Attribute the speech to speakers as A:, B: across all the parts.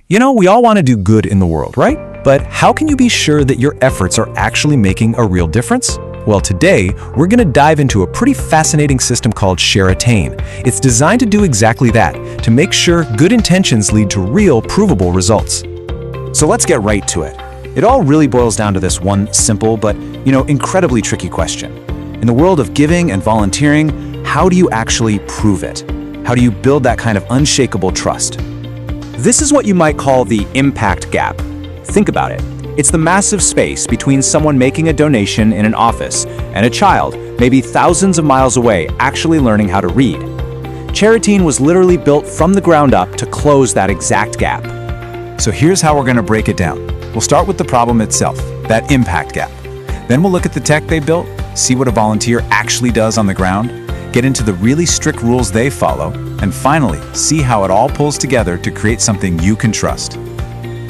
A: We all want to do good in the world, right? But how can you be sure that your efforts are actually making a real difference? Well, today, we're going to dive into a pretty fascinating system called Charitean. It's designed to do exactly that, to make sure good intentions lead to real, provable results. So let's get right to it. It all really boils down to this one simple but, incredibly tricky question. In the world of giving and volunteering, how do you actually prove it? How do you build that kind of unshakable trust? This is what you might call the impact gap. Think about it. It's the massive space between someone making a donation in an office and a child, maybe thousands of miles away, actually learning how to read. Charitean was literally built from the ground up to close that exact gap. So here's how we're going to break it down. We'll start with the problem itself, that impact gap. Then we'll look at the tech they built, see what a volunteer actually does on the ground, get into the really strict rules they follow, and finally, see how it all pulls together to create something you can trust.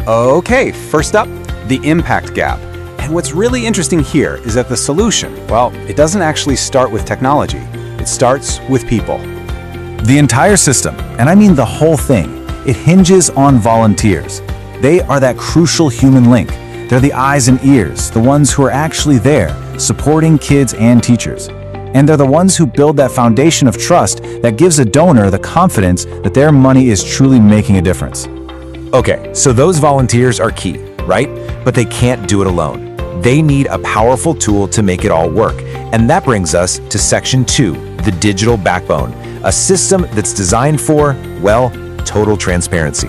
A: Okay, first up, the impact gap. And what's really interesting here is that the solution, well, it doesn't actually start with technology. It starts with people. The entire system, and I mean the whole thing, it hinges on volunteers. They are that crucial human link. They're the eyes and ears, the ones who are actually there, supporting kids and teachers. And they're the ones who build that foundation of trust that gives a donor the confidence that their money is truly making a difference.
B: Okay, so those volunteers are key, right? But they can't do it alone. They need a powerful tool to make it all work. And that brings us to Section 2, the digital backbone, a system that's designed for, well, total transparency.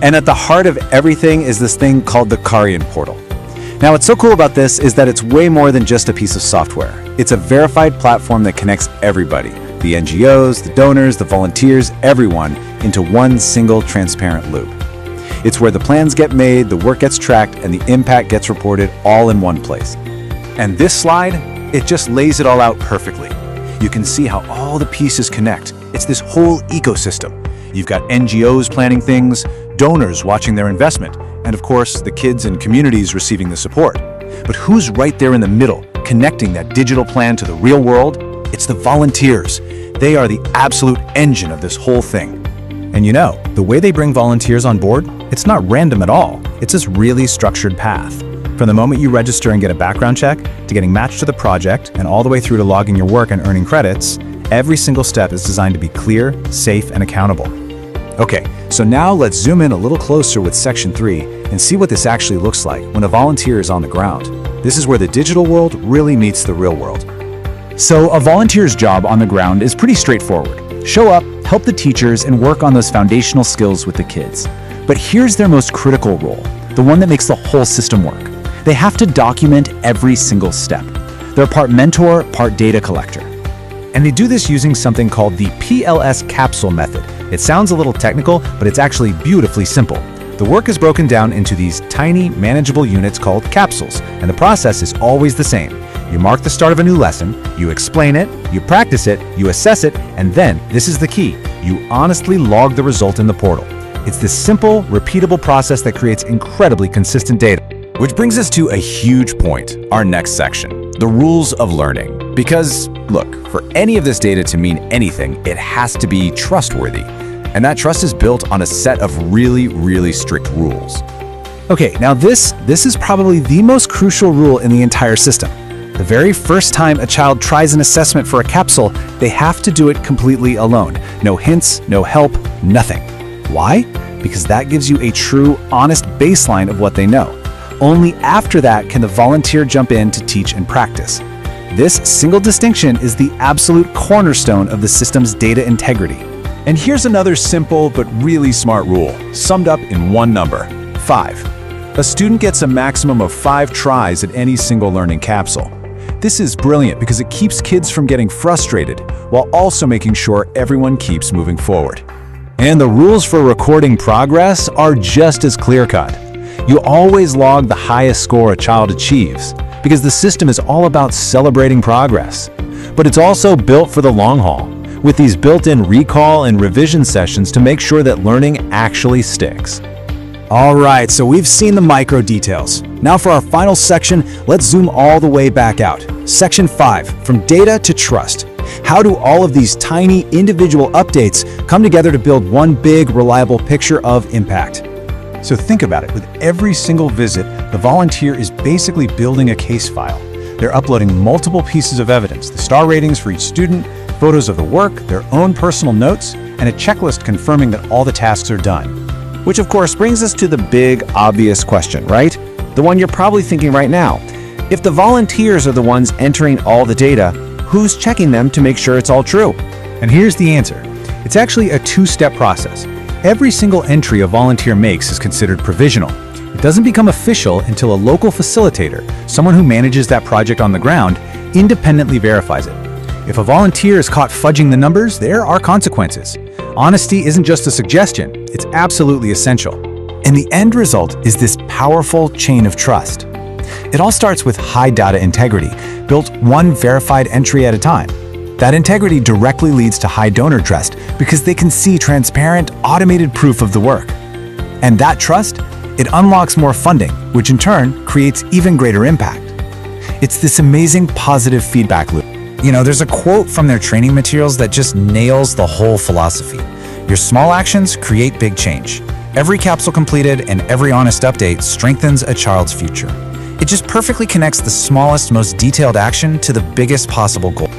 A: And at the heart of everything is this thing called the Charitean portal. Now, what's so cool about this is that it's way more than just a piece of software. It's a verified platform that connects everybody, the NGOs, the donors, the volunteers, everyone, into one single transparent loop. It's where the plans get made, the work gets tracked, and the impact gets reported all in one place. And this slide, it just lays it all out perfectly. You can see how all the pieces connect. It's this whole ecosystem. You've got NGOs planning things, donors watching their investment, and of course, the kids and communities receiving the support. But who's right there in the middle, connecting that digital plan to the real world? It's the volunteers. They are the absolute engine of this whole thing. And the way they bring volunteers on board, it's not random at all. It's this really structured path. From the moment you register and get a background check, to getting matched to the project, and all the way through to logging your work and earning credits, every single step is designed to be clear, safe, and accountable. Okay, so now let's zoom in a little closer with Section 3 and see what this actually looks like when a volunteer is on the ground. This is where the digital world really meets the real world. So a volunteer's job on the ground is pretty straightforward. Show up, help the teachers, and work on those foundational skills with the kids. But here's their most critical role, the one that makes the whole system work. They have to document every single step. They're part mentor, part data collector. And they do this using something called the PLS capsule method. It sounds a little technical, but it's actually beautifully simple. The work is broken down into these tiny, manageable units called capsules, and the process is always the same. You mark the start of a new lesson, you explain it, you practice it, you assess it, and then, this is the key, you honestly log the result in the portal. It's this simple, repeatable process that creates incredibly consistent data. Which brings us to a huge point, our next section, the rules of learning. Because, look, for any of this data to mean anything, it has to be trustworthy. And that trust is built on a set of really, really strict rules. Okay, now this is probably the most crucial rule in the entire system. The very first time a child tries an assessment for a capsule, they have to do it completely alone. No hints, no help, nothing. Why? Because that gives you a true, honest baseline of what they know. Only after that can the volunteer jump in to teach and practice. This single distinction is the absolute cornerstone of the system's data integrity. And here's another simple but really smart rule, summed up in one number: 5. A student gets a maximum of 5 tries at any single learning capsule. This is brilliant because it keeps kids from getting frustrated, while also making sure everyone keeps moving forward. And the rules for recording progress are just as clear-cut. You always log the highest score a child achieves, because the system is all about celebrating progress. But it's also built for the long haul, with these built-in recall and revision sessions to make sure that learning actually sticks. All right, so we've seen the micro details. Now for our final section, let's zoom all the way back out. Section 5, from data to trust. How do all of these tiny individual updates come together to build one big, reliable picture of impact? So think about it. With every single visit, the volunteer is basically building a case file. They're uploading multiple pieces of evidence, the star ratings for each student, photos of the work, their own personal notes, and a checklist confirming that all the tasks are done.
B: Which of course brings us to the big, obvious question, right? The one you're probably thinking right now. If the volunteers are the ones entering all the data, who's checking them to make sure it's all true?
A: And here's the answer. It's actually a two-step process. Every single entry a volunteer makes is considered provisional. It doesn't become official until a local facilitator, someone who manages that project on the ground, independently verifies it. If a volunteer is caught fudging the numbers, there are consequences. Honesty isn't just a suggestion, it's absolutely essential.
B: And the end result is this powerful chain of trust. It all starts with high data integrity, built one verified entry at a time. That integrity directly leads to high donor trust because they can see transparent, automated proof of the work. And that trust, it unlocks more funding, which in turn creates even greater impact. It's this amazing positive feedback loop. You know, there's a quote from their training materials that just nails the whole philosophy. Your small actions create big change. Every capsule completed and every honest update strengthens a child's future. It just perfectly connects the smallest, most detailed action to the biggest possible goal.